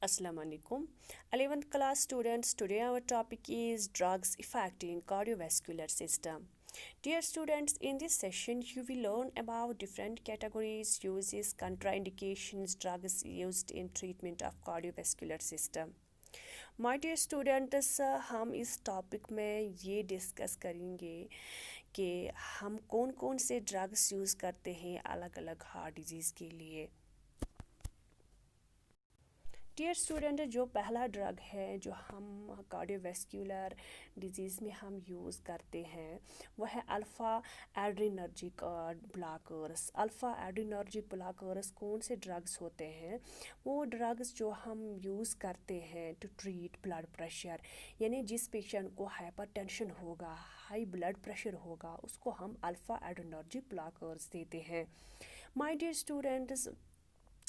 Assalamu alaikum. 11th class students, today our topic is drugs affecting cardiovascular system. Dear students, in this session you will learn about different categories, uses, contraindications, drugs used in treatment of cardiovascular system. My dear students, हम इस topic में ये discuss करेंगे कि हम कौन कौन से ड्रग्स यूज़ करते हैं अलग अलग हार्ट डिजीज़ के लिए। डियर स्टूडेंट, जो पहला ड्रग है जो हम कार्डियोवैस्कुलर डिजीज़ में हम यूज़ करते हैं वह है alpha adrenergic blockers. Alpha adrenergic blockers कौन से ड्रग्स होते हैं? वो ड्रग्स जो हम यूज़ करते हैं टू ट्रीट ब्लड प्रेशर, यानी जिस पेशेंट को हाइपरटेंशन होगा, हाई ब्लड प्रेशर होगा, उसको हम अल्फ़ा एड्रीनर्जिक ब्लॉकर्स देते हैं। माय डियर स्टूडेंट्स,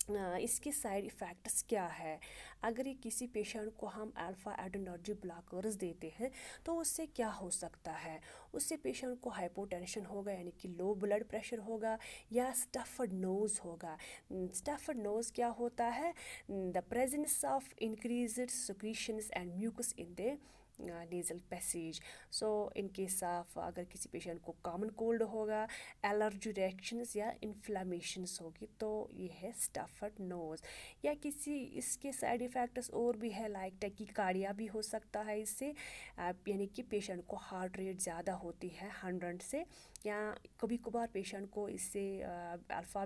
इसके साइड इफ़ेक्ट्स क्या है? अगर ये किसी पेशेंट को हम अल्फ़ा एड्रीनर्जिक ब्लॉकर्स देते हैं तो उससे क्या हो सकता है? उससे पेशेंट को हाइपोटेंशन होगा, यानी कि लो ब्लड प्रेशर होगा, या स्टफ़ड नोज़ होगा। स्टफ़ड नोज़ क्या होता है? The presence of increased secretions and mucus in the nasal passage. So in case of अगर किसी पेशेंट को कॉमन कोल्ड होगा, एलर्जी रिएक्शंस या इन्फ्लामेशंस होगी, तो ये है स्टफ़ड नोज़। या किसी इसके साइड इफ़ेक्ट्स और भी है, लाइक टैकीकार्डिया भी हो सकता है इससे, यानी कि पेशेंट को हार्ट रेट ज़्यादा होती है 100 से, या कभी कभार पेशेंट को इससे अल्फ़ा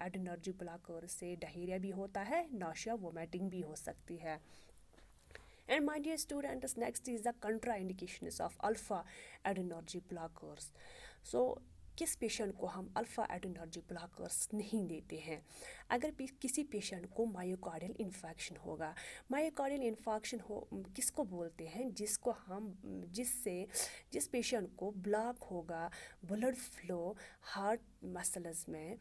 एड्रीनर्जिक ब्लॉकर से डायरिया भी होता है, नौशिया वोमिटिंग भी हो सकती है। And my dear students, next is the contraindications of alpha adrenergic blockers. So किस पेशेंट को हम अल्फ़ा एड्रीनर्जिक ब्लॉकर्स नहीं देते हैं? अगर किसी पेशेंट को मायोकार्डियल इन्फेक्शन होगा, मायोकार्डियल इन्फेक्शन हो किसको बोलते हैं? जिस पेशेंट को ब्लॉक होगा ब्लड फ्लो हार्ट मसल्स में,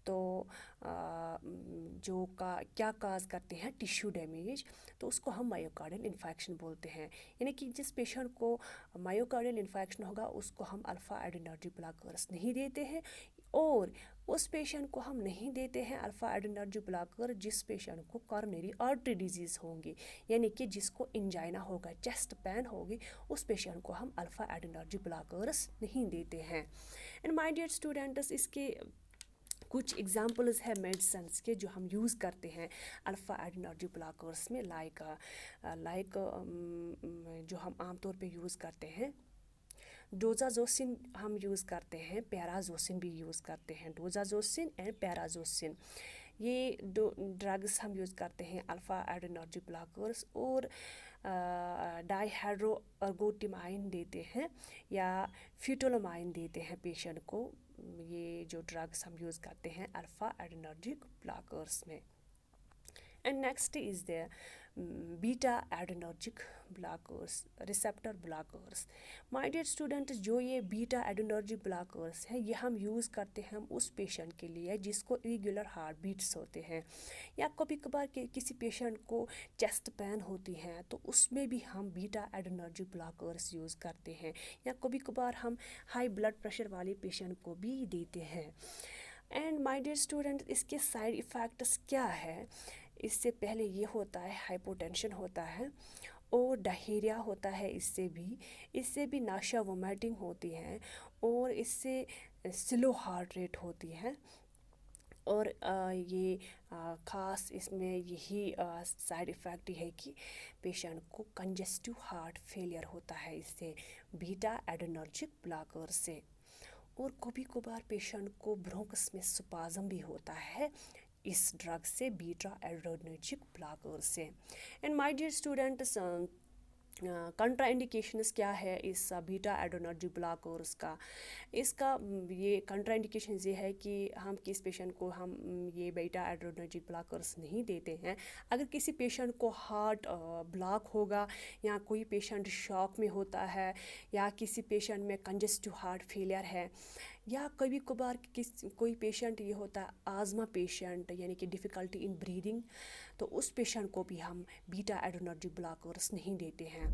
तो क्या काज करते हैं टिश्यू डैमेज, तो उसको हम मायोकार्डियल इन्फेक्शन बोलते हैं। यानी कि जिस पेशेंट को मायोकार्डियल इन्फेक्शन होगा उसको हम अल्फ़ा एड्रीनर्जिक ब्लॉकर्स नहीं देते हैं, और उस पेशेंट को हम नहीं देते हैं अल्फ़ा एड्रीनर्जिक ब्लॉकर जिस पेशेंट को कॉरोनरी आर्टरी डिजीज़ होंगी, यानी कि जिसको इंजाइना होगा, चेस्ट पेन होगी, उस पेशेंट को हम अल्फ़ा एड्रीनर्जिक ब्लॉकर्स नहीं देते हैं। एंड माय डियर स्टूडेंट्स, इसके कुछ एग्जांपल्स है मेडिसिन्स के जो हम यूज़ करते हैं अल्फ़ा एड्रीनर्जिक ब्लॉकर्स में, लाइक जो हम आमतौर पे यूज़ करते हैं डोज़ाज़ोसिन हम यूज़ करते हैं, पैराज़ोसिन भी यूज़ करते हैं। डोज़ाज़ोसिन एंड पैराज़ोसिन, ये दो ड्रग्स हम यूज़ करते हैं अल्फ़ा एड्रीनर्जिक ब्लॉकर्स। और डाईहाइड्रो अर्गोटिमाइन देते हैं या फ्यूटोलोमाइन देते हैं पेशेंट को। ये जो ड्रग्स हम यूज़ करते हैं अल्फ़ा एड्रीनर्जिक ब्लॉकर्स में। And next is the beta adrenergic blockers, receptor blockers. My dear student, जो ये बीटा एड्रीनर्जिक ब्लॉकर्स हैं ये हम यूज़ करते हैं हम उस पेशेंट के लिए जिसको इरेगुलर हार्ट बीट्स होते हैं, या कभी कभार किसी पेशेंट को चेस्ट पेन होती हैं तो उसमें भी हम बीटा एड्रीनर्जिक ब्लॉकर्स यूज़ करते हैं, या कभी कभार हम हाई ब्लड प्रेशर वाले पेशेंट को भी देते हैं। एंड माय डियर स्टूडेंट, इसके साइड इफ़ेक्ट्स क्या है? इससे पहले ये होता है हाइपोटेंशन होता है और डायरिया होता है, इससे भी नाशा वोमिटिंग होती है, और इससे स्लो हार्ट रेट होती है, और ये ख़ास इसमें यही साइड इफ़ेक्ट है कि पेशेंट को कंजेस्टिव हार्ट फेलियर होता है इससे, बीटा एड्रीनर्जिक ब्लॉकर से। और कभी कभार पेशेंट को ब्रोंकस में स्पाज़म भी होता है इस ड्रग से, बीटा एड्रीनर्जिक ब्लॉकर से। एंड माय डियर स्टूडेंट्स, कंट्राइंडिकेशंस क्या है इस बीटा एड्रीनर्जिक ब्लॉकर्स का? इसका ये कंट्राइंडिकेशंस ये है कि हम किस पेशेंट को हम ये बीटा एड्रीनर्जिक ब्लॉकर्स नहीं देते हैं। अगर किसी पेशेंट को हार्ट ब्लॉक होगा, या कोई पेशेंट शॉक में होता है, या किसी पेशेंट में कंजेस्टिव हार्ट फेलियर है, या कभी कभार कोई पेशेंट ये होता है आज़मा पेशेंट, यानी कि डिफ़िकल्टी इन ब्रीदिंग, तो उस पेशेंट को भी हम बीटा एड्रीनर्जिक ब्लॉकर्स नहीं देते हैं।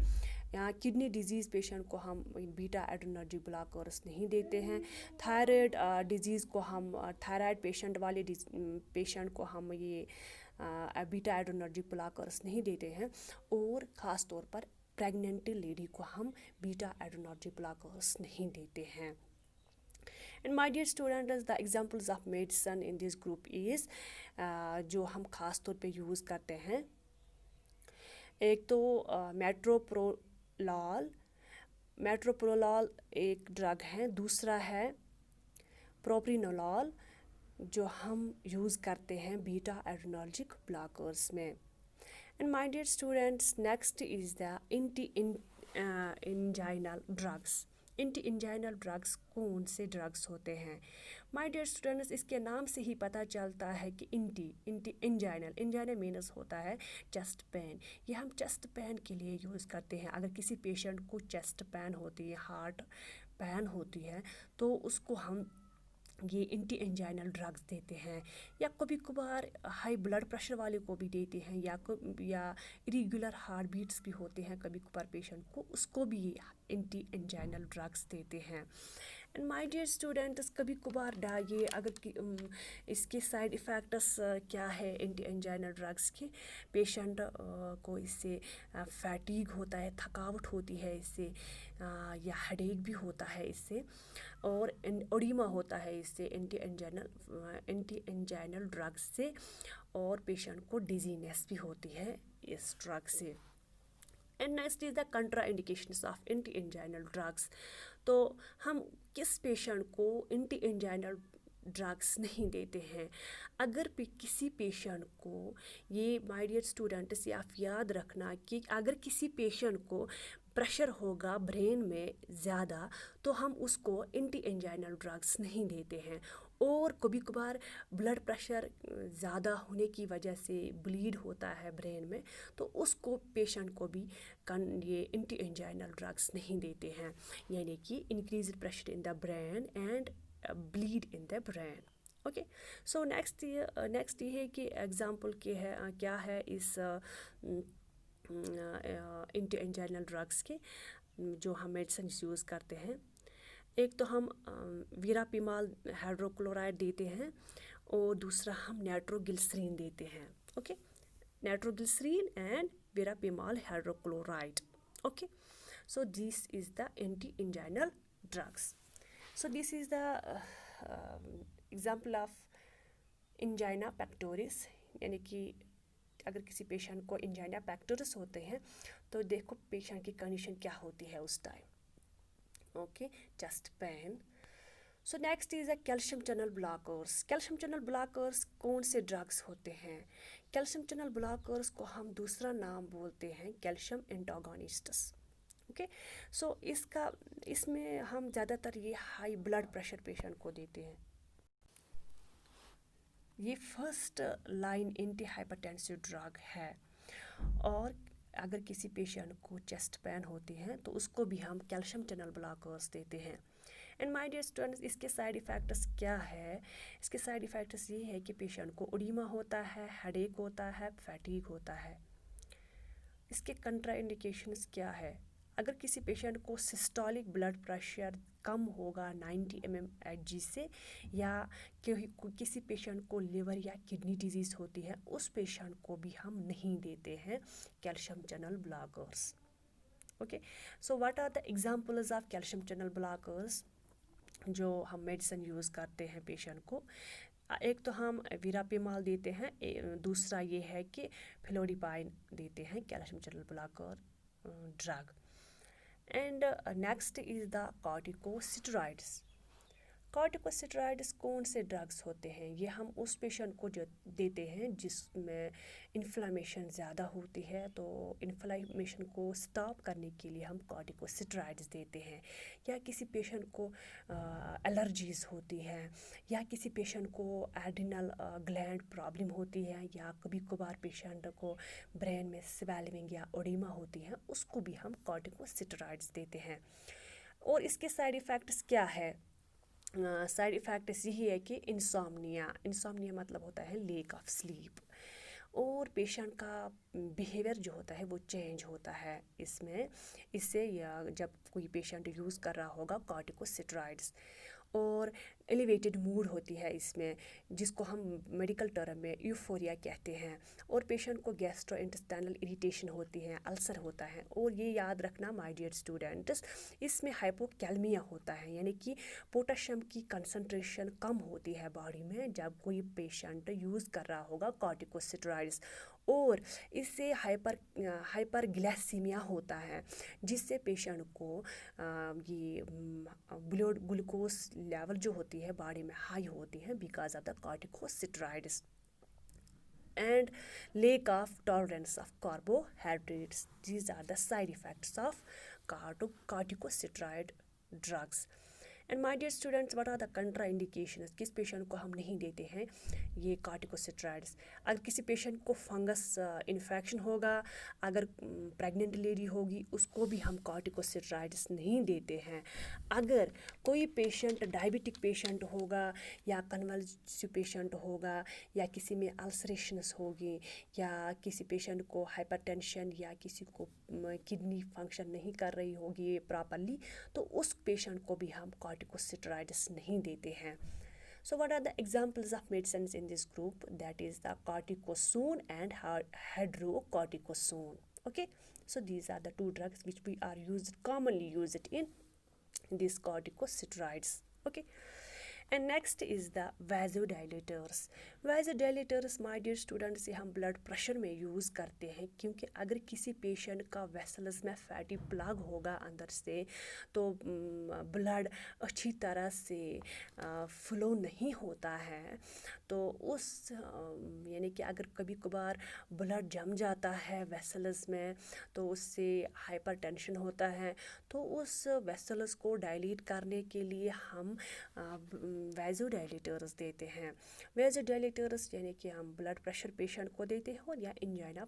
या किडनी डिजीज़ पेशेंट को हम बीटा एड्रीनर्जिक ब्लॉकर्स नहीं देते हैं। थायराइड डिजीज़ को हम थायराइड पेशेंट को हम ये बीटा एड्रेनर्जिक ब्लॉकर्स नहीं देते हैं, और ख़ास तौर पर प्रेग्नेंट लेडी को हम बीटा एड्रेनर्जिक ब्लॉकर्स नहीं देते हैं. And my dear students, the examples of medicine in this group is जो हम ख़ास तौर पे यूज़ करते हैं, एक तो मेट्रोप्रोलॉल एक ड्रग है, दूसरा है प्रोप्रिनोलॉल जो हम यूज़ करते हैं बीटा एड्रेनर्जिक ब्लॉकर्स में. And my dear students, next is the anti-inguinal drugs. Anti-anginal drugs कौन से ड्रग्स होते हैं? माय डियर स्टूडेंट्स, इसके नाम से ही पता चलता है कि इंजाइनल मीनस होता है चेस्ट पेन. ये हम चेस्ट पेन के लिए यूज़ करते हैं. अगर किसी पेशेंट को चेस्ट पेन होती है, हार्ट पेन होती है, तो उसको हम ये एंटी ड्रग्स देते हैं. या कभी कभार हाई ब्लड प्रेशर वाले को भी देते हैं, या इरेगुलर हार्ट बीट्स भी होते हैं कभी कभार पेशेंट को, उसको भी ये एंटी ड्रग्स देते हैं. एंड माय डियर स्टूडेंट्स, कभी कभार ये अगर इसके साइड इफ़ेक्ट्स क्या है एंटी ड्रग्स के, पेशेंट को इससे फैटीग होता है, थकावट होती है इससे, या हेडेक भी होता है इससे, और ओडिमा होता है इससे एंटी एंजाइनल ड्रग्स से, और पेशेंट को डिजीनेस भी होती है इस ड्रग से. And next is the contra indications of anti anginal drugs. तो हम किस पेशेंट को एंटी एंजाइनल ड्रग्स नहीं देते हैं? अगर किसी पेशेंट को, ये माय डियर स्टूडेंट्स ये आप याद रखना कि अगर किसी पेशेंट को प्रेशर होगा ब्रेन में ज़्यादा, तो हम उसको एंटी एंजाइनल ड्रग्स नहीं देते हैं. और कभी कभार ब्लड प्रेशर ज़्यादा होने की वजह से ब्लीड होता है ब्रेन में, तो उसको पेशेंट को भी ये एंटी एंजाइनल ड्रग्स नहीं देते हैं, यानी कि increase pressure in the brain and bleed in the brain. Okay, so next ये है कि एग्जांपल क्या है इस एंटी एंजाइनल ड्रग्स के जो हम मेडिसिन यूज़ करते हैं. एक तो हम वीरापिमाल हाइड्रोक्लोराइड देते हैं, और दूसरा हम नाइट्रोग्लिसरीन देते हैं. Okay, nitroglycerin and verapamil hydrochloride. Okay, so this is the anti-anginal drugs. So this is the example of angina pectoris, यानी कि अगर किसी पेशेंट को angina pectoris होते हैं, तो देखो पेशेंट की कंडीशन क्या होती है उस time. Okay, chest pain. So next is the calcium channel blockers. Calcium channel blockers कौन से ड्रग्स होते हैं? कैल्शियम चैनल ब्लॉकर्स को हम दूसरा नाम बोलते हैं कैल्शियम एंटागोनिस्ट्स. ओके, सो इसमें हम ज़्यादातर ये हाई ब्लड प्रेशर पेशेंट को देते हैं. ये first line anti hypertensive drug है, और अगर किसी पेशेंट को चेस्ट पेन होती है तो उसको भी हम कैल्शियम चैनल ब्लॉकर्स देते हैं. एंड माय डियर स्टूडेंट्स, इसके साइड इफ़ेक्ट्स क्या है? इसके साइड इफ़ेक्ट्स ये है कि पेशेंट को ओडिमा होता है, हेडेक होता है, फैटीग होता है. इसके कंट्रा इंडिकेशंस क्या है? अगर किसी पेशेंट को सिस्टोलिक ब्लड प्रेशर कम होगा 90 mmHg से, या किसी पेशेंट को लिवर या किडनी डिजीज़ होती है, उस पेशेंट को भी हम नहीं देते हैं calcium channel blockers. Okay, so what are the examples of calcium channel blockers जो हम मेडिसिन यूज़ करते हैं पेशेंट को? एक तो हम वीरापिमाल देते हैं, दूसरा ये है कि फ्लोडिपाइन देते हैं calcium channel blocker drug. And next is the corticosteroids. Corticosteroids कौन से ड्रग्स होते हैं? ये हम उस पेशेंट को जो देते हैं जिसमें इन्फ्लामेशन ज़्यादा होती है, तो इन्फ्लामेशन को स्टॉप करने के लिए हम कॉर्टिकोस्टेरॉइड्स देते हैं. या किसी पेशेंट को एलर्जीज़ होती है, या किसी पेशेंट को एड्रिनल ग्लैंड प्रॉब्लम होती है, या कभी कभार पेशेंट को ब्रेन में स्वेलिंग या ओडिमा होती है, उसको भी हम कॉर्टिकोस्टेरॉइड्स देते हैं. और इसके साइड इफ़ेक्ट्स क्या है? साइड इफ़ेक्ट्स यही है कि इंसोम्निया मतलब होता है लैक ऑफ स्लीप, और पेशेंट का बिहेवियर जो होता है वो चेंज होता है इससे, या जब कोई पेशेंट यूज़ कर रहा होगा कॉर्टिकोस्टेरॉइड्स. और एलिवेटेड मूड होती है इसमें, जिसको हम मेडिकल टर्म में यूफोरिया कहते हैं, और पेशेंट को गैस्ट्रोइंटेस्टाइनल इरिटेशन होती है, अल्सर होता है। और ये याद रखना माय डियर स्टूडेंट्स, इसमें हाइपोकैलमिया होता है, यानी कि पोटेशियम की कंसंट्रेशन कम होती है बॉडी में जब कोई पेशेंट यूज़ कर रहा होगा कॉर्टिकोस्टेरॉइड्स। और इससे हाइपरग्लाइसीमिया होता है, जिससे पेशेंट को ये ब्लड ग्लूकोज लेवल जो होती है बॉडी में हाई होती है because of the corticosteroids. And lack of tolerance of carbohydrates. These are the side effects of corticosteroid drugs. And my dear students, what are the contra indications, किस patient को हम नहीं देते हैं ये कॉर्टिकोस्टेरॉइड्स? अगर किसी पेशेंट को फंगस इन्फेक्शन होगा, अगर प्रेग्नेंट लेडी होगी, उसको भी हम कॉर्टिकोस्टेरॉइड्स नहीं देते हैं। अगर कोई पेशेंट डायबिटिक पेशेंट होगा या कन्वल्सिव पेशेंट होगा या किसी में अल्सरेशंस होगी या किसी पेशेंट को हाइपरटेंशन या किसी को किडनी फंक्शन नहीं कर रही होगी प्रॉपरली, तो उस पेशेंट को भी हम कॉर्टिकोस्टेरॉइड्स नहीं देते हैं। So what are the examples of medicines in this group? That is the cortisone and hydrocortisone. Okay, so these are the two drugs which we are commonly used in these corticosteroids. Okay, and next is the vasodilators. Vasodilators, my dear students, ये हम blood pressure में use करते हैं, क्योंकि अगर किसी patient का vessels में फैटी प्लग होगा अंदर से, तो ब्लड अच्छी तरह से फ्लो नहीं होता है। तो उस यानी कि अगर कभी कभार ब्लड जम जाता है वेसल्स में, तो उससे हाइपरटेंशन होता है। तो उस वेसल्स को डायलीट करने के लिए हम वैसोडाइलेटर्स देते हैं। वैसोडाइलेटर्स यानी कि हम ब्लड प्रेशर पेशेंट को देते हैं, और या एंजाइना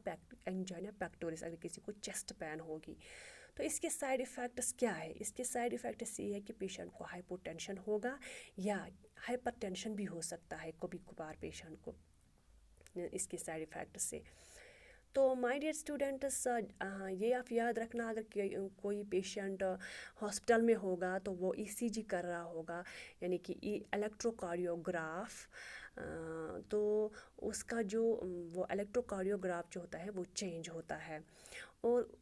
पेक्टोरिस अगर किसी को चेस्ट पेन होगी। तो इसके साइड इफ़ेक्ट्स क्या है? इसके साइड इफ़ेक्ट्स ये है कि पेशेंट को हाइपोटेंशन होगा या हाइपरटेंशन भी हो सकता है कभी कभार पेशेंट को इसके साइड इफ़ेक्ट से। तो माय डियर स्टूडेंट्स, ये आप याद रखना, अगर कोई पेशेंट हॉस्पिटल में होगा तो वो ईसीजी कर रहा होगा, यानी कि इलेक्ट्रोकार्डियोग्राफ, तो उसका जो वो इलेक्ट्रोकार्डियोग्राफ जो होता है वो चेंज होता है। और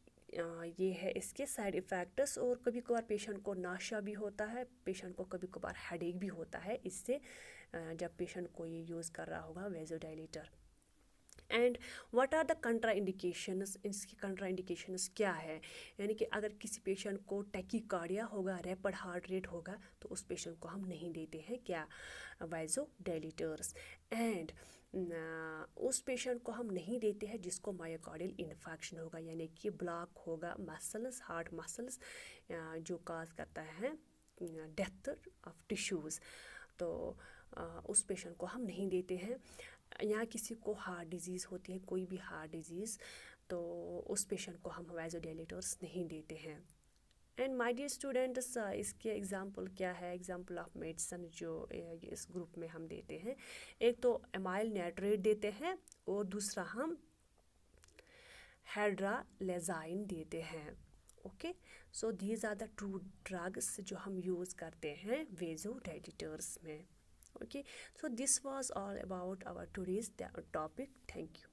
ये है इसके साइड इफ़ेक्ट्स। और कभी कभार पेशेंट को नाशा भी होता है, पेशेंट को कभी कभार हेडेक भी होता है इससे, जब पेशेंट को ये यूज़ कर रहा होगा vasodilator. And what are the contra indications? इसकी कंट्रा इंडिकेशंस क्या है? यानी कि अगर किसी पेशेंट को टैकीकार्डिया होगा, रैपिड हार्ट रेट होगा, तो उस पेशेंट को हम नहीं देते हैं क्या वैसोडाइलेटर्स। एंड उस पेशेंट को हम नहीं देते हैं जिसको मायोकार्डियल इन्फेक्शन होगा, यानी कि ब्लॉक होगा मसल्स, हार्ट मसल्स, जो काज करता है डेथ ऑफ टिश्यूज़। तो उस पेशेंट को हम नहीं देते हैं। या किसी को हार्ट डिजीज़ होती है, कोई भी हार्ट डिजीज़, तो उस पेशेंट को हम वैसोडाइलेटर्स नहीं देते हैं। एंड माय डियर स्टूडेंट्स, इसके एग्जांपल क्या है? एग्जांपल ऑफ मेडिसिन जो इस ग्रुप में हम देते हैं, एक तो एमाइल नाइट्रेट देते हैं, और दूसरा हम हाइड्रालेजाइन देते हैं। Okay, so these are the two drugs जो हम यूज़ करते हैं वैसोडाइलेटर्स में। Okay, so this was all about our today's topic. Thank you.